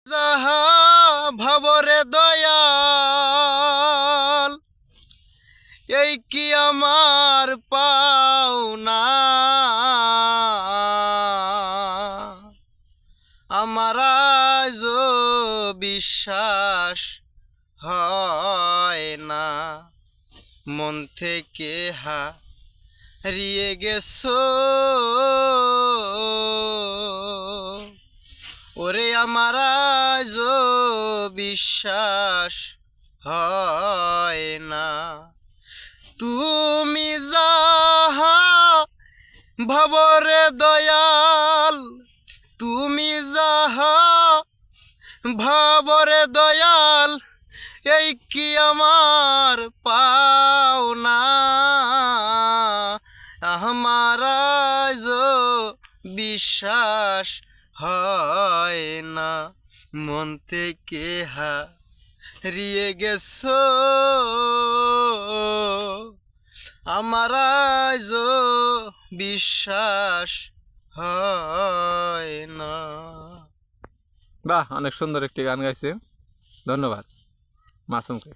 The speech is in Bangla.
যাহা ভাবরে দয়াল, এই কি আমার পাওনা। আমার আজ বিশ্বাস হয় না, মন থেকে হারিয়ে গেছো ওরে। আমার আজ বিশ্বাস হয় না, তুমি যাহা ভাবরে দয়াল, তুমি যাহা ভাবরে দয়াল, এই কি আমার পাওনা। আমার আজ বিশ্বাস হয় না, মন থেকে হারিয়ে গেছো আমার আজ বিশ্বাস হয় না। বাহ, অনেক সুন্দর একটি গান গাইছে। ধন্যবাদ মাসুমকে।